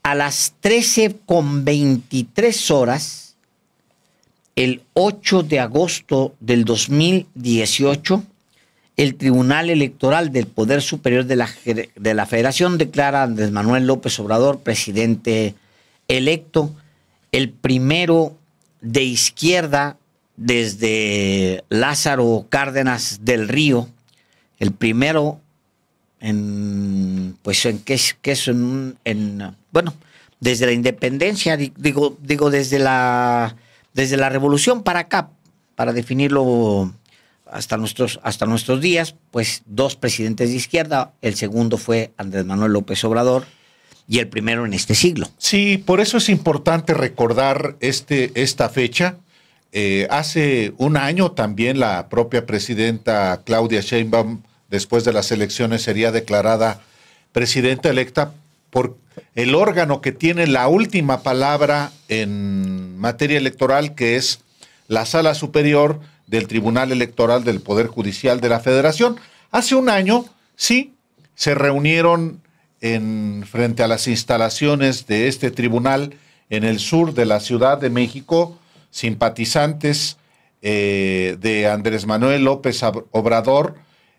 a las 13:23 el 8 de agosto del 2018, el Tribunal Electoral del Poder Superior de la Federación declara a Andrés Manuel López Obrador presidente electo, el primero de izquierda desde Lázaro Cárdenas del Río, el primero desde la independencia, desde la revolución para acá, para definirlo hasta nuestros días, pues 2 presidentes de izquierda, el segundo fue Andrés Manuel López Obrador y el primero en este siglo. Sí, por eso es importante recordar esta fecha. Hace un año también la propia presidenta Claudia Sheinbaum, después de las elecciones, sería declarada presidenta electa por el órgano que tiene la última palabra en materia electoral, que es la Sala Superior del Tribunal Electoral del Poder Judicial de la Federación. Hace un año, sí, se reunieron frente a las instalaciones de este tribunal en el sur de la Ciudad de México, simpatizantes de Andrés Manuel López Obrador,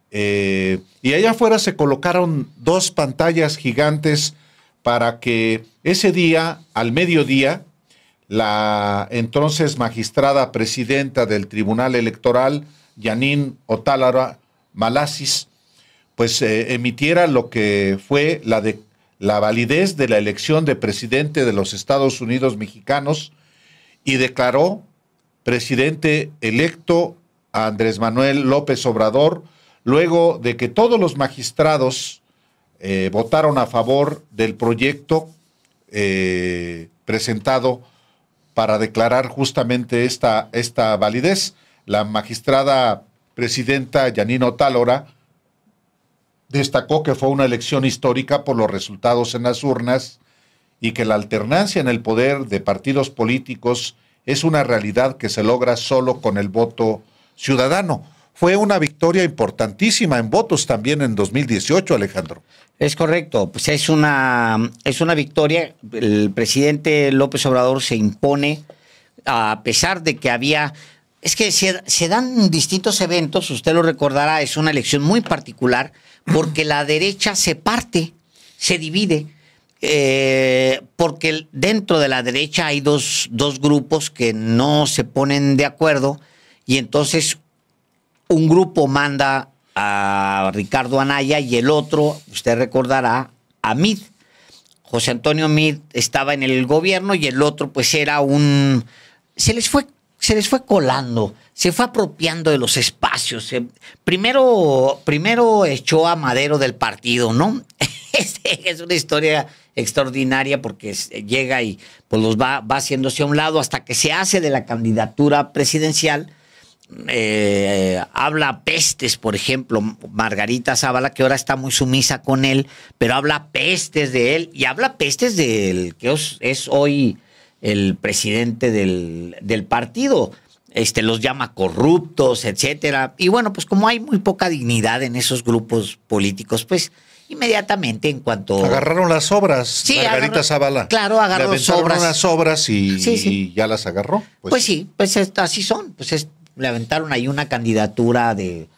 y allá afuera se colocaron 2 pantallas gigantes para que ese día, al mediodía, la entonces magistrada presidenta del Tribunal Electoral, Janine Otálara Malasis, pues emitiera lo que fue la validez de la elección de presidente de los Estados Unidos mexicanos y declaró presidente electo a Andrés Manuel López Obrador, luego de que todos los magistrados votaron a favor del proyecto presentado para declarar justamente esta validez. La magistrada presidenta Janine Otálara destacó que fue una elección histórica por los resultados en las urnas y que la alternancia en el poder de partidos políticos es una realidad que se logra solo con el voto ciudadano. Fue una victoria importantísima en votos también en 2018, Alejandro. Es correcto, pues es una victoria. El presidente López Obrador se impone a pesar de que es que se dan distintos eventos, usted lo recordará, es una elección muy particular porque la derecha se parte, se divide, porque dentro de la derecha hay dos grupos que no se ponen de acuerdo y entonces un grupo manda a Ricardo Anaya y el otro, usted recordará, a Meade. José Antonio Meade estaba en el gobierno y el otro pues era se les fue colando, se fue apropiando de los espacios. Primero echó a Madero del partido, ¿no? Es una historia extraordinaria porque llega y pues los va haciéndose a un lado hasta que se hace de la candidatura presidencial. Habla pestes, por ejemplo, Margarita Zavala, que ahora está muy sumisa con él, pero habla pestes de él y habla pestes del que es hoy el presidente del partido. Los llama corruptos, etcétera. Y bueno, pues como hay muy poca dignidad en esos grupos políticos, pues inmediatamente en cuanto... Agarraron las obras, sí, Margarita Zavala. Claro, agarró las obras. Unas obras y, sí. y ya las agarró. Pues sí, pues así son. Pues le aventaron ahí una candidatura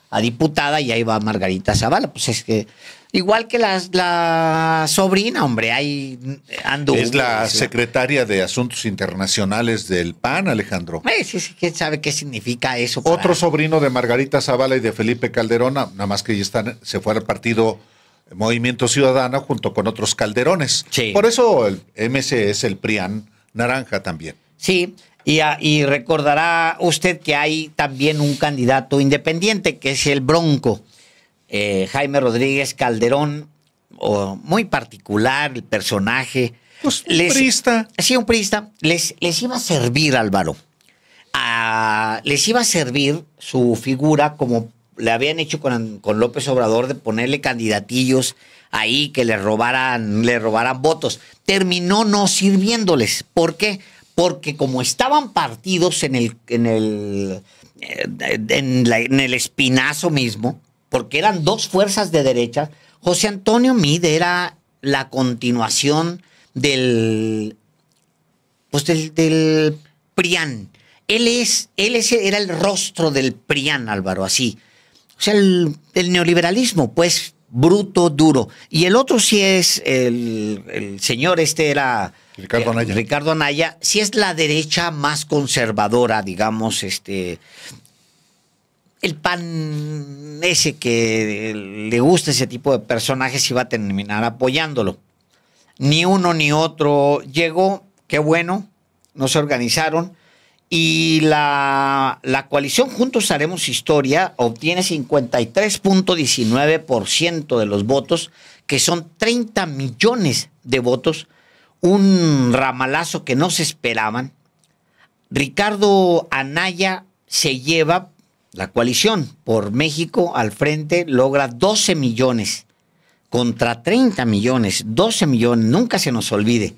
a diputada y ahí va Margarita Zavala. Pues es que, igual que la sobrina, hombre, ahí ando. Es la secretaria de Asuntos Internacionales del PAN, Alejandro. Sí, ¿quién sabe qué significa eso? Otro sobrino de Margarita Zavala y de Felipe Calderón, nada más que se fue al partido Movimiento Ciudadano junto con otros Calderones. Sí. Por eso el MC es el PRIAN naranja también. Sí. Y recordará usted que hay también un candidato independiente, que es el Bronco, Jaime Rodríguez Calderón, muy particular el personaje. Pues un priista. Sí, un priista. Les iba a servir, Álvaro. Les iba a servir su figura como le habían hecho con López Obrador, de ponerle candidatillos ahí que le robaran votos. Terminó no sirviéndoles. ¿Por qué? Porque como estaban partidos en el espinazo mismo, porque eran 2 fuerzas de derecha, José Antonio Meade era la continuación del PRIAN. Era el rostro del PRIAN, Álvaro, así. O sea, el neoliberalismo, pues, bruto, duro. Y el otro sí es el señor, era Ricardo Anaya. Ricardo Anaya, sí es la derecha más conservadora, digamos, el PAN ese que le gusta ese tipo de personajes iba a terminar apoyándolo. Ni uno ni otro llegó, qué bueno, no se organizaron. Y la coalición Juntos Haremos Historia obtiene 53.19% de los votos, que son 30 millones de votos, un ramalazo que no se esperaban. Ricardo Anaya se lleva, la coalición por México al frente logra 12 millones contra 30 millones, 12 millones, nunca se nos olvide,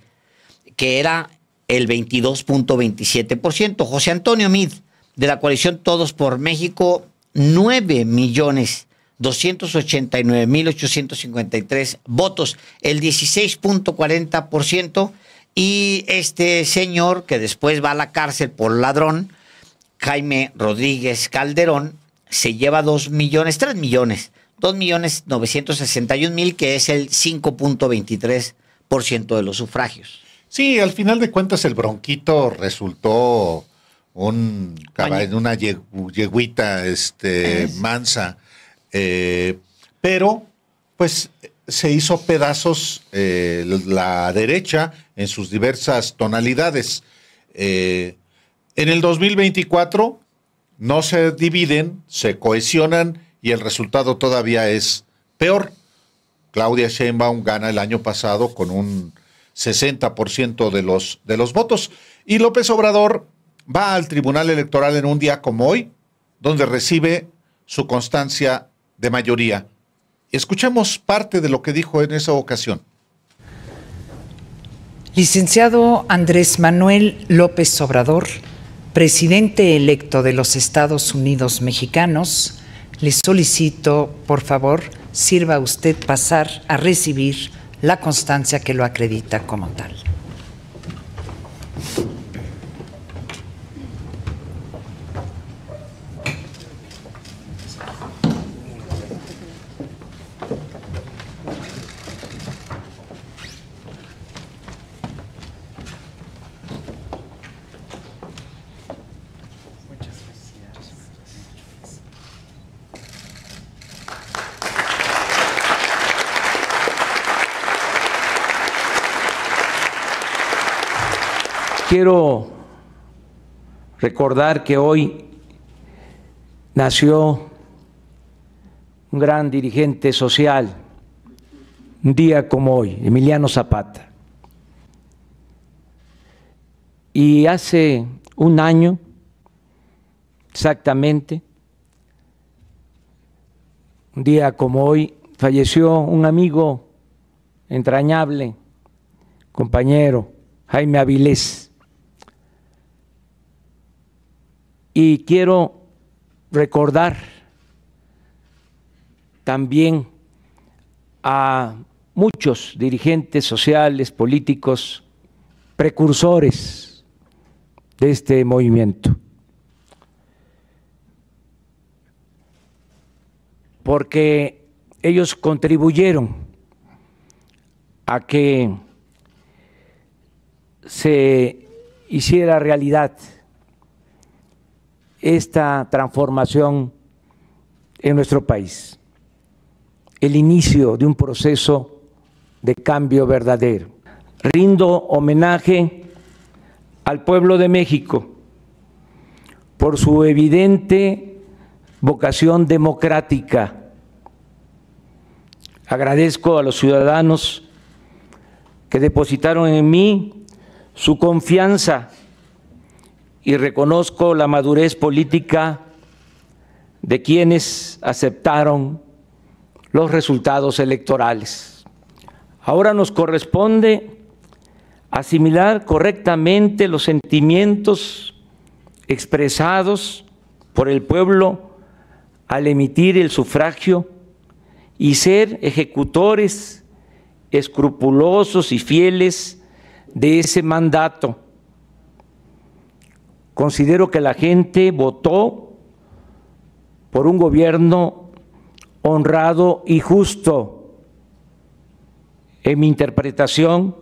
que era el 22.27%. José Antonio Meade, de la coalición Todos por México, 9.289.853 votos, el 16.40%. Y este señor, que después va a la cárcel por ladrón, Jaime Rodríguez Calderón, se lleva 2.961.000, que es el 5.23% de los sufragios. Sí, al final de cuentas el bronquito resultó una yeguita mansa, pero pues se hizo pedazos la derecha en sus diversas tonalidades. En el 2024 no se dividen, se cohesionan y el resultado todavía es peor. Claudia Sheinbaum gana el año pasado con un 60% de los votos. Y López Obrador va al Tribunal Electoral en un día como hoy, donde recibe su constancia de mayoría. Escuchemos parte de lo que dijo en esa ocasión. Licenciado Andrés Manuel López Obrador, presidente electo de los Estados Unidos mexicanos, le solicito, por favor, sirva usted pasar a recibir la constancia que lo acredita como tal. Quiero recordar que hoy nació un gran dirigente social, un día como hoy, Emiliano Zapata. Y hace un año, exactamente, un día como hoy, falleció un amigo entrañable, compañero, Jaime Avilés. Y quiero recordar también a muchos dirigentes sociales, políticos, precursores de este movimiento, porque ellos contribuyeron a que se hiciera realidad esta transformación en nuestro país, el inicio de un proceso de cambio verdadero. Rindo homenaje al pueblo de México por su evidente vocación democrática. Agradezco a los ciudadanos que depositaron en mí su confianza y reconozco la madurez política de quienes aceptaron los resultados electorales. Ahora nos corresponde asimilar correctamente los sentimientos expresados por el pueblo al emitir el sufragio y ser ejecutores escrupulosos y fieles de ese mandato. Considero que la gente votó por un gobierno honrado y justo. En mi interpretación,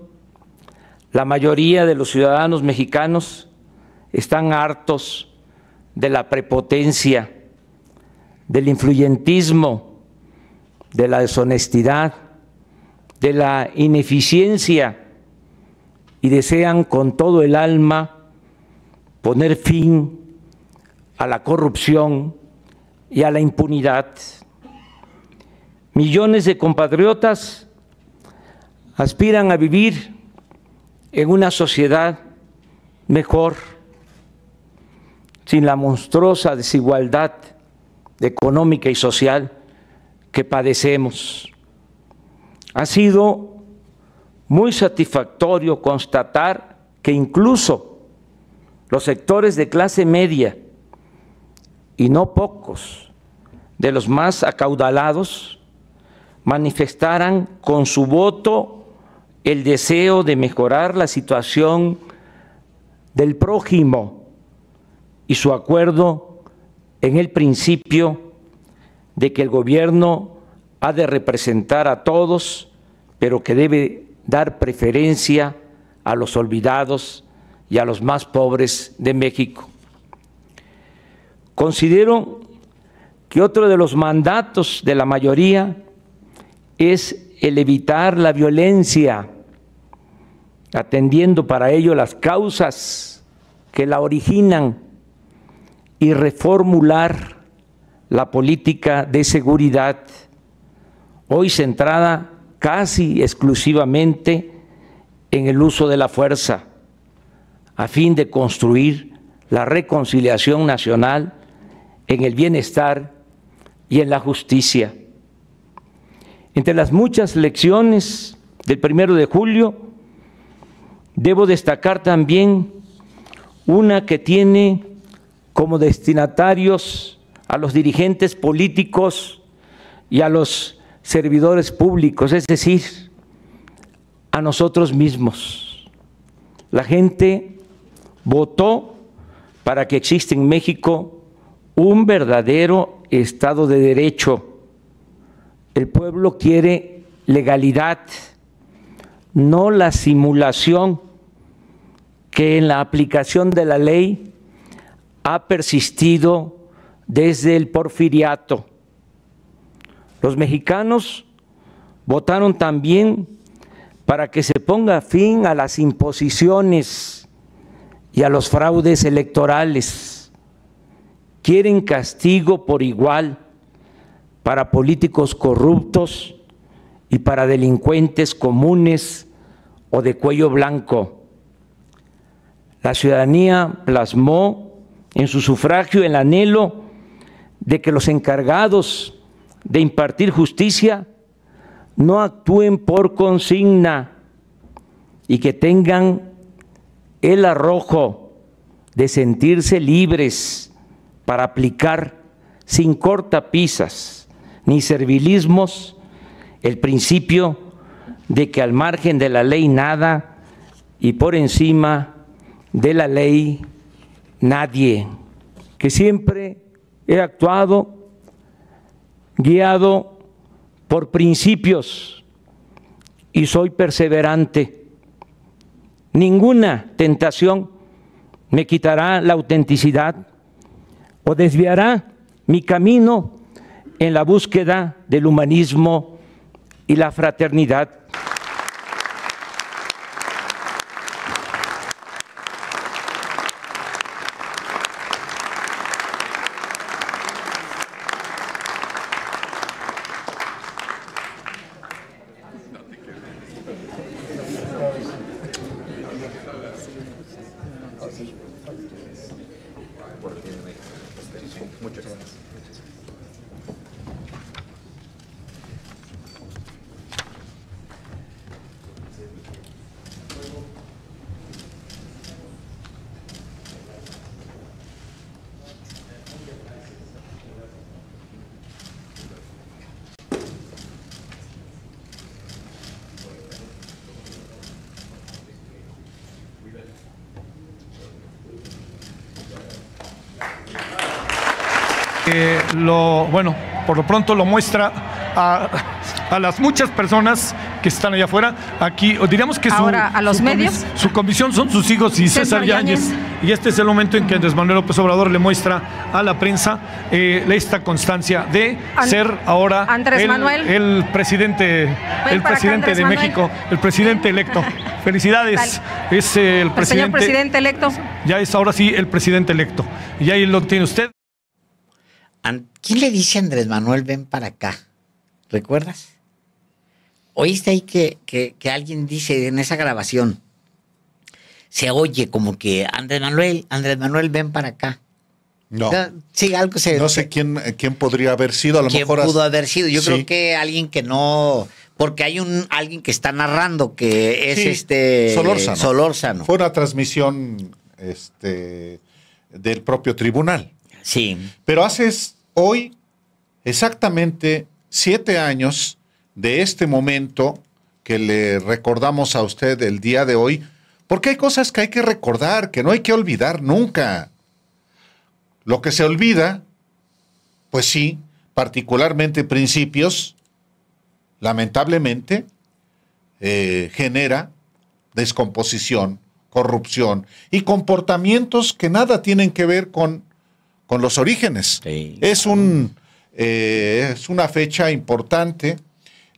la mayoría de los ciudadanos mexicanos están hartos de la prepotencia, del influyentismo, de la deshonestidad, de la ineficiencia y desean con todo el alma poner fin a la corrupción y a la impunidad. Millones de compatriotas aspiran a vivir en una sociedad mejor, sin la monstruosa desigualdad económica y social que padecemos. Ha sido muy satisfactorio constatar que incluso los sectores de clase media, y no pocos de los más acaudalados, manifestaran con su voto el deseo de mejorar la situación del prójimo y su acuerdo en el principio de que el gobierno ha de representar a todos, pero que debe dar preferencia a los olvidados y a los más pobres de México. Considero que otro de los mandatos de la mayoría es el evitar la violencia, atendiendo para ello las causas que la originan y reformular la política de seguridad, hoy centrada casi exclusivamente en el uso de la fuerza, a fin de construir la reconciliación nacional en el bienestar y en la justicia. Entre las muchas lecciones del 1 de julio, debo destacar también una que tiene como destinatarios a los dirigentes políticos y a los servidores públicos, es decir, a nosotros mismos. La gente votó para que exista en México un verdadero Estado de Derecho. El pueblo quiere legalidad, no la simulación que en la aplicación de la ley ha persistido desde el porfiriato. Los mexicanos votaron también para que se ponga fin a las imposiciones y a los fraudes electorales. Quieren castigo por igual para políticos corruptos y para delincuentes comunes o de cuello blanco. La ciudadanía plasmó en su sufragio el anhelo de que los encargados de impartir justicia no actúen por consigna y que tengan el arrojo de sentirse libres para aplicar sin cortapisas ni servilismos el principio de que al margen de la ley nada y por encima de la ley nadie, que siempre he actuado guiado por principios y soy perseverante. Ninguna tentación me quitará la autenticidad o desviará mi camino en la búsqueda del humanismo y la fraternidad. por lo pronto lo muestra a las muchas personas que están allá afuera. Aquí, diríamos que ahora a los medios. Su convicción son sus hijos y César Yáñez. Y este es el momento en que Andrés Manuel López Obrador le muestra a la prensa esta constancia de ser ahora el presidente de México, el presidente electo. Felicidades. Es el presidente. Señor presidente electo. Ya es ahora sí el presidente electo. Y ahí lo tiene usted. ¿Quién le dice a Andrés Manuel, ven para acá? ¿Recuerdas? ¿Oíste ahí que alguien dice en esa grabación? Se oye como que Andrés Manuel, ven para acá. No. Sí, algo se... No sé quién podría haber sido. A lo mejor pudo haber sido? Yo sí. creo que alguien que no... Porque hay alguien que está narrando que es sí, Solórzano. Fue una transmisión del propio tribunal. Sí. Pero hace hoy exactamente 7 años de este momento que le recordamos a usted el día de hoy, porque hay cosas que hay que recordar, que no hay que olvidar nunca. Lo que se olvida, pues sí, particularmente principios, lamentablemente, genera descomposición, corrupción y comportamientos que nada tienen que ver con los orígenes. Sí. Es una fecha importante,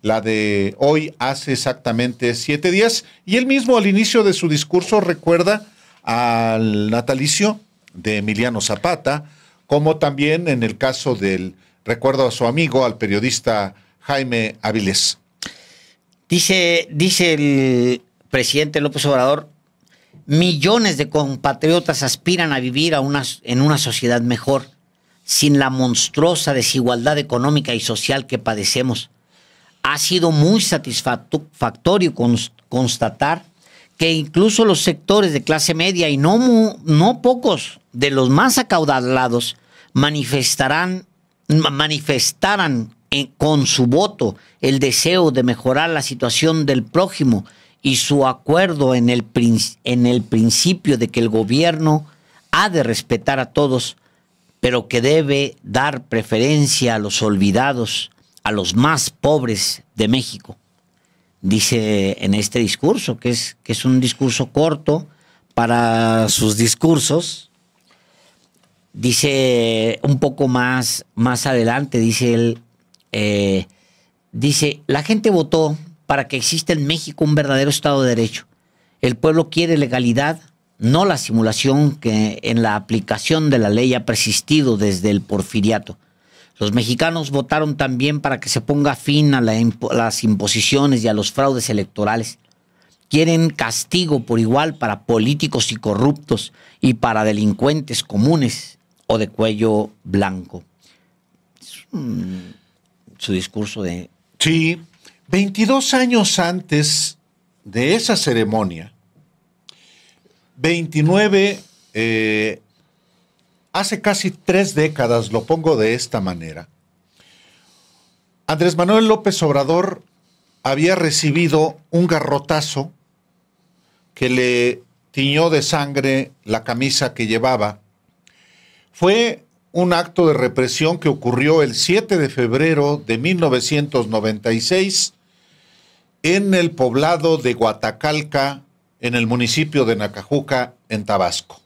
la de hoy hace exactamente 7 días, y él mismo al inicio de su discurso recuerda al natalicio de Emiliano Zapata, como también en el caso del recuerdo a su amigo, al periodista Jaime Avilés. Dice el presidente López Obrador: millones de compatriotas aspiran a vivir en una sociedad mejor, sin la monstruosa desigualdad económica y social que padecemos. Ha sido muy satisfactorio constatar que incluso los sectores de clase media, y no pocos de los más acaudalados, manifestaran con su voto el deseo de mejorar la situación del prójimo y su acuerdo en el principio de que el gobierno ha de respetar a todos, pero que debe dar preferencia a los olvidados, a los más pobres de México. Dice en este discurso, que es un discurso corto para sus discursos. Dice un poco más adelante, dice él, dice: la gente votó para que exista en México un verdadero Estado de Derecho. El pueblo quiere legalidad, no la simulación que en la aplicación de la ley ha persistido desde el porfiriato. Los mexicanos votaron también para que se ponga fin a las imposiciones y a los fraudes electorales. Quieren castigo por igual para políticos y corruptos y para delincuentes comunes o de cuello blanco. Su discurso de... Sí, 22 años antes de esa ceremonia, 29, hace casi 3 décadas, lo pongo de esta manera, Andrés Manuel López Obrador había recibido un garrotazo que le tiñó de sangre la camisa que llevaba. Fue un acto de represión que ocurrió el 7 de febrero de 1996 en el poblado de Guatacalca, en el municipio de Nacajuca, en Tabasco.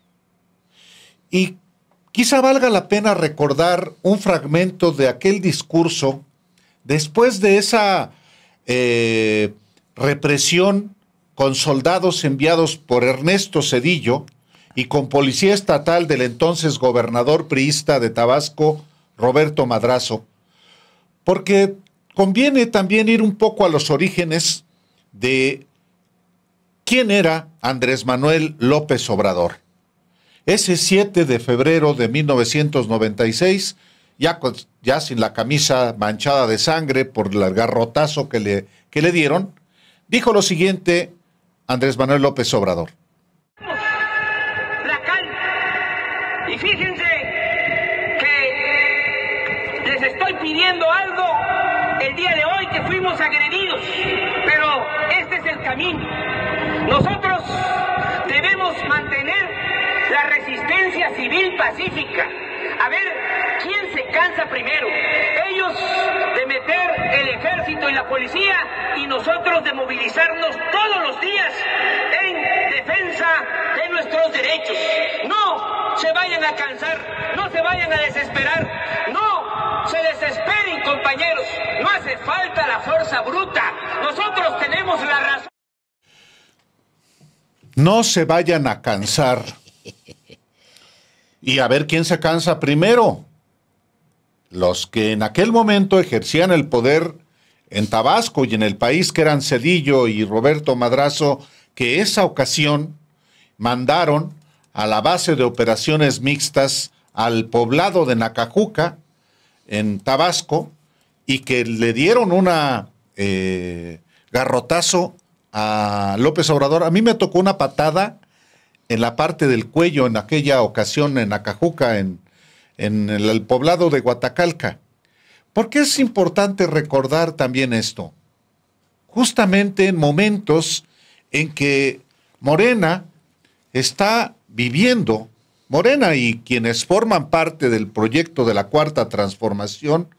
Y quizá valga la pena recordar un fragmento de aquel discurso después de esa represión con soldados enviados por Ernesto Zedillo y con policía estatal del entonces gobernador priista de Tabasco, Roberto Madrazo, porque conviene también ir un poco a los orígenes de quién era Andrés Manuel López Obrador. Ese 7 de febrero de 1996, ya sin la camisa manchada de sangre por el garrotazo que le dieron, dijo lo siguiente Andrés Manuel López Obrador. Y fíjense que les estoy pidiendo algo el día de hoy, que fuimos agredidos, pero este es el camino. Nosotros debemos mantener la resistencia civil pacífica, A ver, ¿quién se cansa primero? Ellos de meter el ejército y la policía y nosotros de movilizarnos todos los días en defensa de nuestros derechos. No se vayan a cansar, no se vayan a desesperar, no se desesperen, compañeros. No hace falta la fuerza bruta. Nosotros tenemos la razón. No se vayan a cansar. Y a ver quién se cansa primero. Los que en aquel momento ejercían el poder en Tabasco y en el país, que eran Zedillo y Roberto Madrazo, que esa ocasión mandaron a la base de operaciones mixtas al poblado de Nacajuca, en Tabasco, y que le dieron una garrotazo a López Obrador. A mí me tocó una patada en la parte del cuello en aquella ocasión en Nacajuca, en el poblado de Guatacalca. ¿Por qué es importante recordar también esto? Justamente en momentos en que Morena está viviendo, Morena y quienes forman parte del proyecto de la Cuarta Transformación,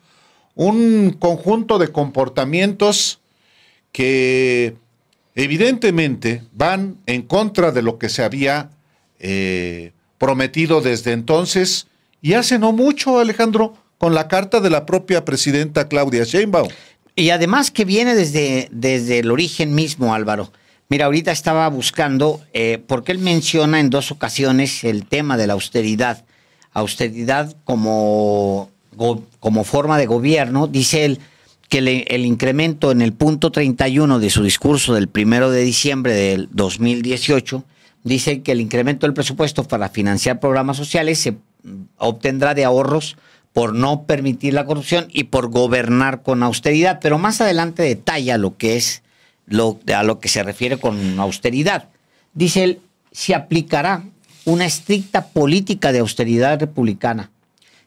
un conjunto de comportamientos que evidentemente van en contra de lo que se había prometido desde entonces, y hace no mucho, Alejandro, con la carta de la propia presidenta Claudia Sheinbaum. Y además que viene desde el origen mismo, Álvaro. Mira, ahorita estaba buscando, porque él menciona en 2 ocasiones el tema de la austeridad. Austeridad como forma de gobierno. Dice él que el incremento en el punto 31 de su discurso del 1 de diciembre del 2018, dice que el incremento del presupuesto para financiar programas sociales se obtendrá de ahorros por no permitir la corrupción y por gobernar con austeridad. Pero más adelante detalla lo que es a lo que se refiere con austeridad. Dice él, se aplicará una estricta política de austeridad republicana.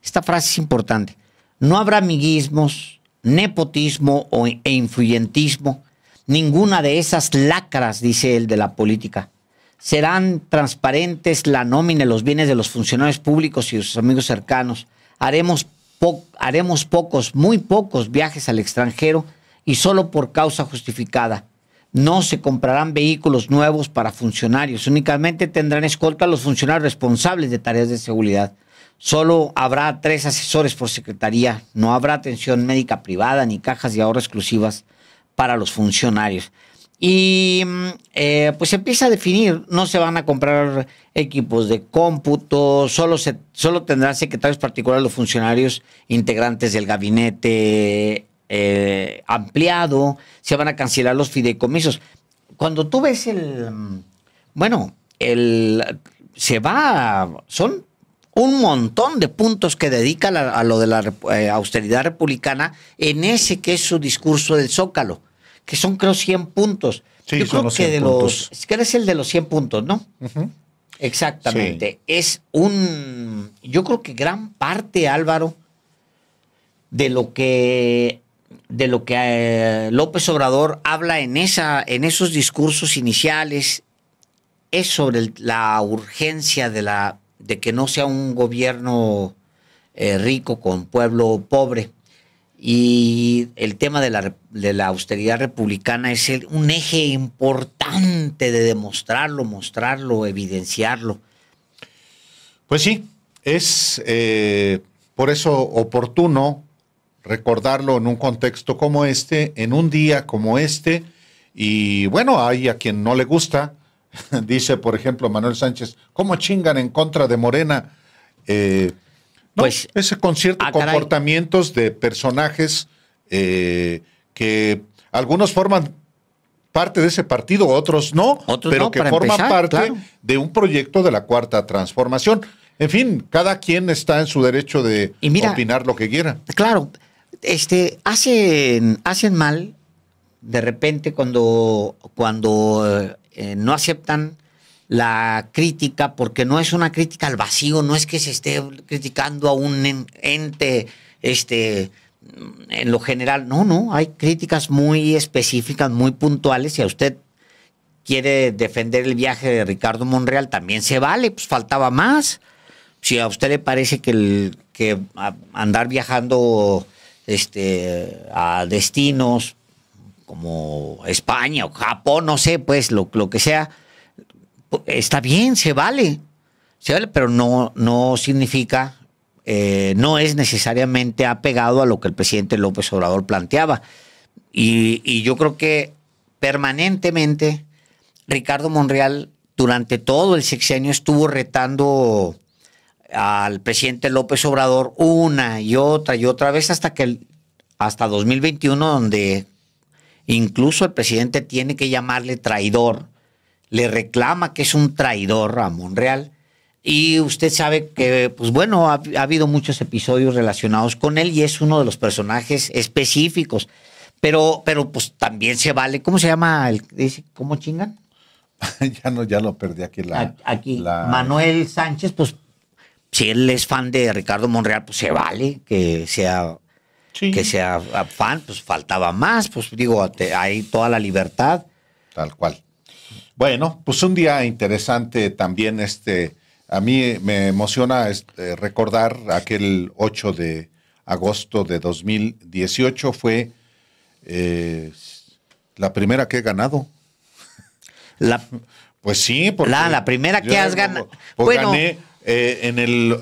Esta frase es importante. No habrá amiguismos, nepotismo e influyentismo, ninguna de esas lacras, dice él, de la política. Serán transparentes la nómina y los bienes de los funcionarios públicos y sus amigos cercanos. Haremos pocos, muy pocos viajes al extranjero y solo por causa justificada. No se comprarán vehículos nuevos para funcionarios. Únicamente tendrán escolta los funcionarios responsables de tareas de seguridad. Solo habrá 3 asesores por secretaría. No habrá atención médica privada ni cajas de ahorro exclusivas para los funcionarios. Y pues se empieza a definir, no se van a comprar equipos de cómputo, solo tendrán secretarios particulares los funcionarios integrantes del gabinete ampliado, se van a cancelar los fideicomisos. Cuando tú ves son un montón de puntos que dedica a lo de la austeridad republicana en ese que es su discurso del Zócalo, que son creo 100 puntos. Sí, yo creo que es el de los 100 puntos, ¿no? Uh-huh. Exactamente. Sí. Yo creo que gran parte, Álvaro, de lo que López Obrador habla en esos discursos iniciales es sobre la urgencia de que no sea un gobierno rico con pueblo pobre. Y el tema de la austeridad republicana es un eje importante de demostrarlo, mostrarlo, evidenciarlo. Pues sí, es por eso oportuno recordarlo en un contexto como este, en un día como este. Y bueno, hay a quien no le gusta, dice por ejemplo Manuel Sánchez, ¿cómo chingan en contra de Morena? No, pues, ese concierto de comportamientos de personajes que algunos forman parte de ese partido, otros no, pero no, que forman parte de un proyecto de la Cuarta Transformación. En fin, cada quien está en su derecho de opinar lo que quiera. Claro, hacen mal de repente cuando no aceptan la crítica, porque no es una crítica al vacío, no es que se esté criticando a un ente en lo general. No, hay críticas muy específicas, muy puntuales. Si a usted quiere defender el viaje de Ricardo Monreal, también se vale, pues faltaba más. si a usted le parece que andar viajando a destinos como España o Japón, no sé, pues lo que sea, está bien, se vale, pero no significa, no es necesariamente apegado a lo que el presidente López Obrador planteaba. Y yo creo que permanentemente Ricardo Monreal durante todo el sexenio estuvo retando al presidente López Obrador una y otra vez hasta 2021, donde incluso el presidente tiene que llamarle traidor, le reclama que es un traidor a Monreal. Y usted sabe que, pues bueno, ha habido muchos episodios relacionados con él y es uno de los personajes específicos. Pero pues también se vale. ¿Cómo se llama? Dice, ¿cómo chingan? Ya lo perdí aquí. Manuel Sánchez, pues si él es fan de Ricardo Monreal, pues se vale que sea fan, pues faltaba más, pues digo, hay toda la libertad. Tal cual. Bueno, pues un día interesante también a mí me emociona recordar aquel 8 de agosto de 2018 fue la primera que he ganado. Pues sí, porque la primera que has ganado. Pues bueno, gané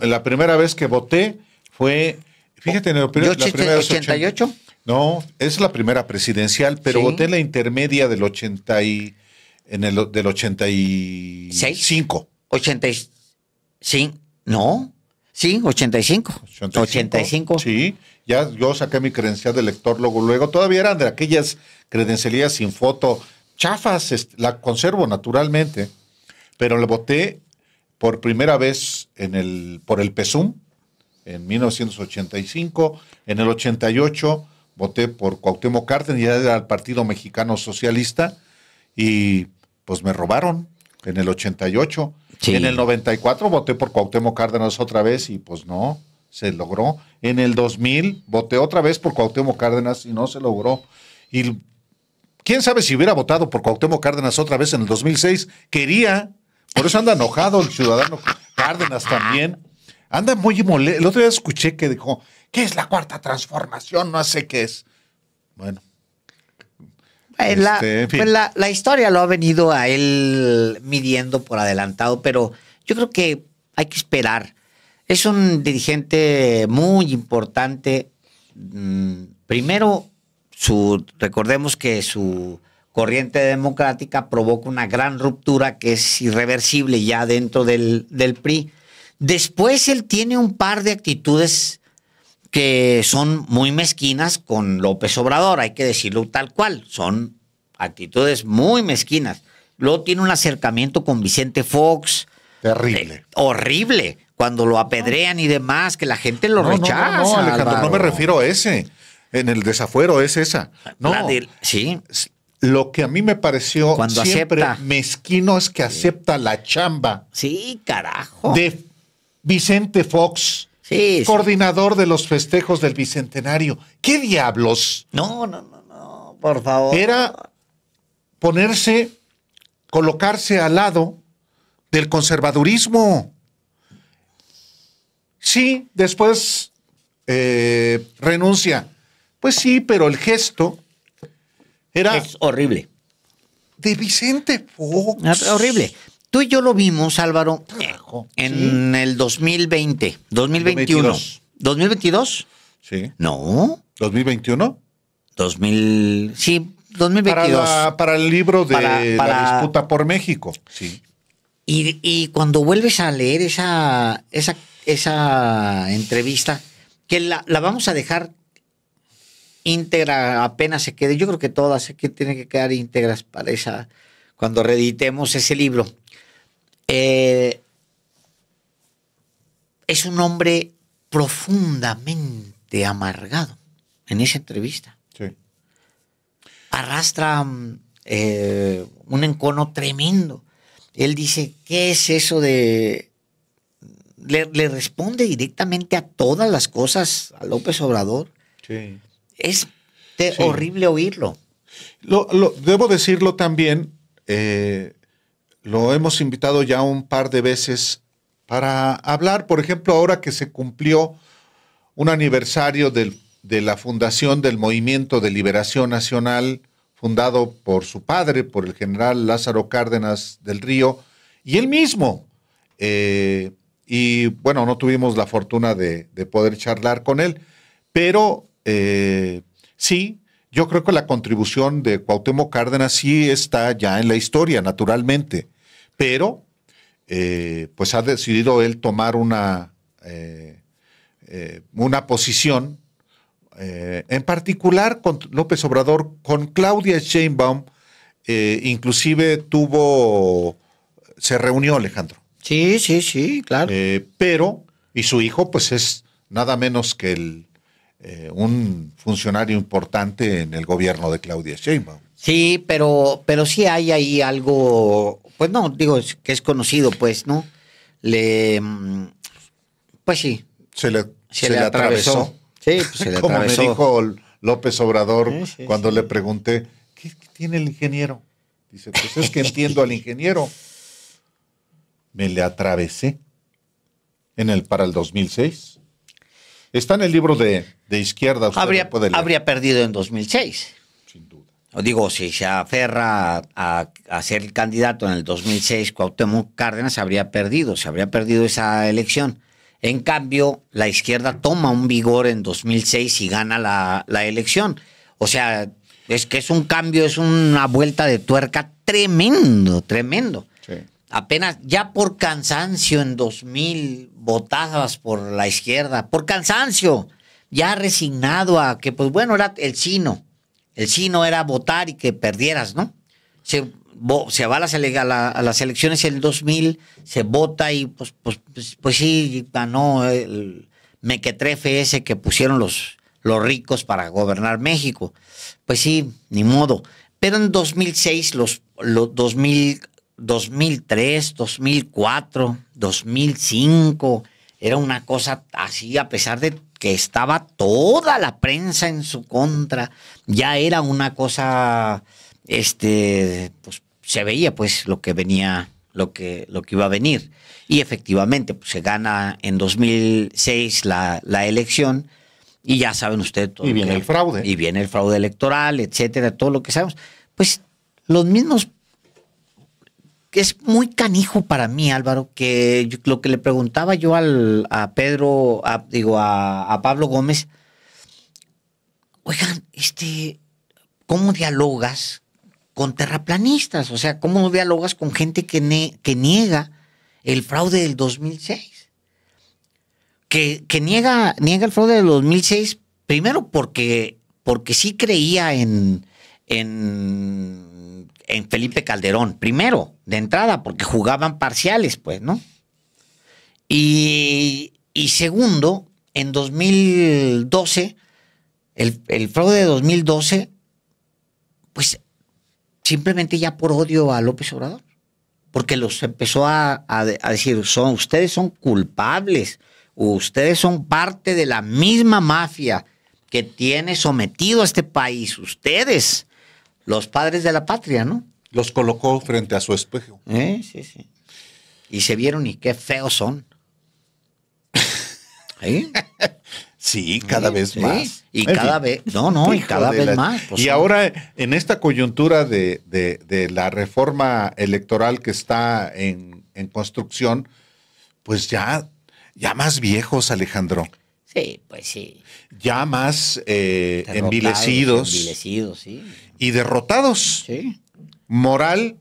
la primera vez que voté fue, fíjate, la primera 88. No, es la primera presidencial, pero voté en la intermedia del 85. 85. No. Sí, 85. 85. Sí, ya yo saqué mi credencial de elector luego. Todavía eran de aquellas credencialías sin foto, chafas, la conservo naturalmente, pero le voté por primera vez por el PSUM en 1985. En el 88 voté por Cuauhtémoc Cárdenas, ya era el Partido Mexicano Socialista, y pues me robaron en el 88. Sí. En el 94 voté por Cuauhtémoc Cárdenas otra vez y pues no, se logró. En el 2000 voté otra vez por Cuauhtémoc Cárdenas y no se logró. Y quién sabe si hubiera votado por Cuauhtémoc Cárdenas otra vez en el 2006. Quería, por eso anda enojado el ciudadano Cárdenas también. Anda muy molesto. El otro día escuché que dijo, ¿qué es la cuarta transformación? No sé qué es. Bueno. En fin. Pues la historia lo ha venido a él midiendo por adelantado, pero yo creo que hay que esperar. Es un dirigente muy importante. Primero, recordemos que su corriente democrática provoca una gran ruptura que es irreversible ya dentro del PRI. Después él tiene un par de actitudes que son muy mezquinas con López Obrador, hay que decirlo tal cual, son actitudes muy mezquinas. Luego tiene un acercamiento con Vicente Fox. Terrible. Horrible, cuando lo apedrean y demás, que la gente lo rechaza. No, Alejandro, Álvaro. No me refiero a ese. En el desafuero es esa. No, sí. Lo que a mí me pareció cuando siempre acepta. Mezquino es que acepta la chamba. Sí, carajo. De Vicente Fox. Sí, coordinador de los festejos del Bicentenario. ¿Qué diablos? No, por favor. Era colocarse al lado del conservadurismo. Sí, después renuncia. Pues sí, pero el gesto es horrible. De Vicente Fox. Es horrible. Tú y yo lo vimos, Álvaro, en el 2020, 2021. 2022. Sí. No. ¿2021? Sí, 2022. Para el libro de la disputa por México. Sí. Y cuando vuelves a leer esa entrevista, que la vamos a dejar íntegra apenas se quede. Yo creo que todas tienen que quedar íntegras para cuando reeditemos ese libro. Es un hombre profundamente amargado en esa entrevista. Sí. Arrastra un encono tremendo. Él dice, ¿qué es eso de...? Le responde directamente a todas las cosas a López Obrador. Sí. Es horrible oírlo. Debo decirlo también, lo hemos invitado ya un par de veces para hablar, por ejemplo, ahora que se cumplió un aniversario de la fundación del Movimiento de Liberación Nacional, fundado por su padre, por el general Lázaro Cárdenas del Río, y él mismo. Y bueno, no tuvimos la fortuna de poder charlar con él, pero sí, yo creo que la contribución de Cuauhtémoc Cárdenas sí está ya en la historia, naturalmente, pero pues ha decidido él tomar una posición, en particular con López Obrador, con Claudia Sheinbaum, inclusive se reunió, Alejandro. Sí, claro. Pero, y su hijo, pues es nada menos que un funcionario importante en el gobierno de Claudia Sheinbaum. Sí, pero sí hay ahí algo, pues no, digo que es conocido, pues, ¿no? Pues sí. Se le atravesó. Sí, pues se le Como atravesó. me dijo López Obrador Sí, cuando sí. le pregunté, ¿qué tiene el ingeniero? Dice, pues es que entiendo al ingeniero. Me le atravesé para el 2006. Está en el libro de izquierda. Usted lo puede leer. Habría perdido en 2006. Sin duda. O digo, si se aferra a ser el candidato en el 2006, Cuauhtémoc Cárdenas se habría perdido esa elección. En cambio, la izquierda toma un vigor en 2006 y gana la elección. O sea, es que es un cambio, es una vuelta de tuerca tremendo. Sí. Apenas ya por cansancio en 2000 votabas por la izquierda, por cansancio, ya resignado a que, pues bueno, era el sino era votar y que perdieras, ¿no? Se va a las elecciones en el 2000, se vota y pues sí, ganó el mequetrefe ese que pusieron los ricos para gobernar México. Pues sí, ni modo. Pero en 2006, 2003, 2004, 2005, era una cosa así, a pesar de que estaba toda la prensa en su contra, ya era una cosa, pues se veía pues lo que venía, lo que iba a venir. Y efectivamente, pues, se gana en 2006 la elección, y ya saben ustedes todo. Y viene el fraude. Y viene el fraude electoral, etcétera, todo lo que sabemos. Pues los mismos. Es muy canijo para mí, Álvaro, que lo que le preguntaba yo a Pablo Gómez, oigan, ¿cómo dialogas con terraplanistas? O sea, ¿cómo dialogas con gente que niega el fraude del 2006? Que niega el fraude del 2006, primero porque sí creía en Felipe Calderón, primero, de entrada, porque jugaban parciales, pues, ¿no? Y segundo, en 2012, el fraude de 2012, pues, simplemente ya por odio a López Obrador, porque los empezó a decir, ustedes son culpables, ustedes son parte de la misma mafia que tiene sometido a este país, ustedes, los padres de la patria, ¿no? Los colocó frente a su espejo. Sí. Y se vieron y qué feos son. ¿Sí? Sí, cada vez sí. más. Y cada vez, y cada vez más. Pues, y ahora, en esta coyuntura de la reforma electoral que está en construcción, pues ya más viejos, Alejandro. Sí, pues sí. Ya más envilecidos. Envilecidos, sí. Y derrotados. Sí. Moral,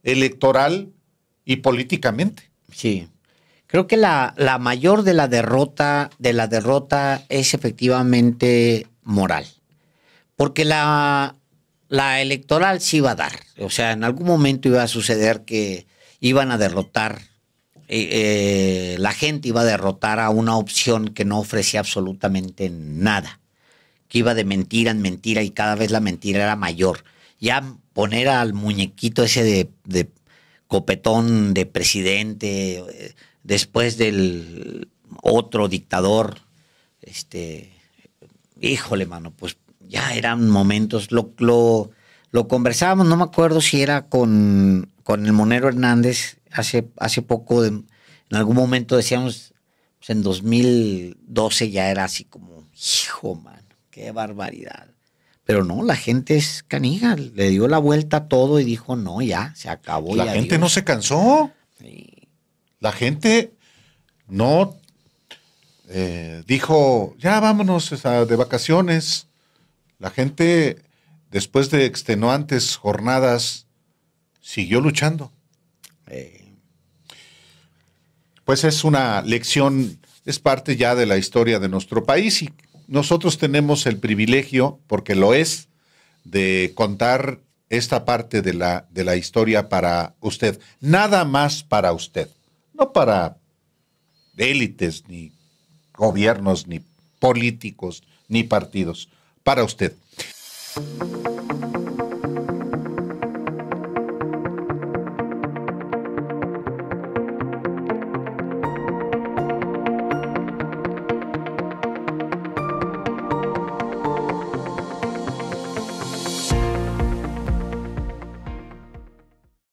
electoral y políticamente. Sí. Creo que la mayor de la derrota es efectivamente moral. Porque la electoral sí iba a dar. O sea, en algún momento iba a suceder que iban a derrotar, la gente iba a derrotar a una opción que no ofrecía absolutamente nada. Que iba de mentira en mentira y cada vez la mentira era mayor. Ya poner al muñequito ese de copetón de presidente, después del otro dictador, híjole, mano, pues ya eran momentos, lo conversábamos, no me acuerdo si era con el Monero Hernández hace poco, En algún momento decíamos, pues en 2012 ya era así como, hijo, mano, qué barbaridad. Pero no, la gente es canija, le dio la vuelta a todo y dijo, no, ya, se acabó. La gente no se cansó. Sí. La gente no dijo, ya vámonos de vacaciones. La gente, después de extenuantes jornadas, siguió luchando. Pues es una lección, es parte ya de la historia de nuestro país y nosotros tenemos el privilegio, porque lo es, de contar esta parte de la historia para usted. Nada más para usted. No para élites, ni gobiernos, ni políticos, ni partidos. Para usted.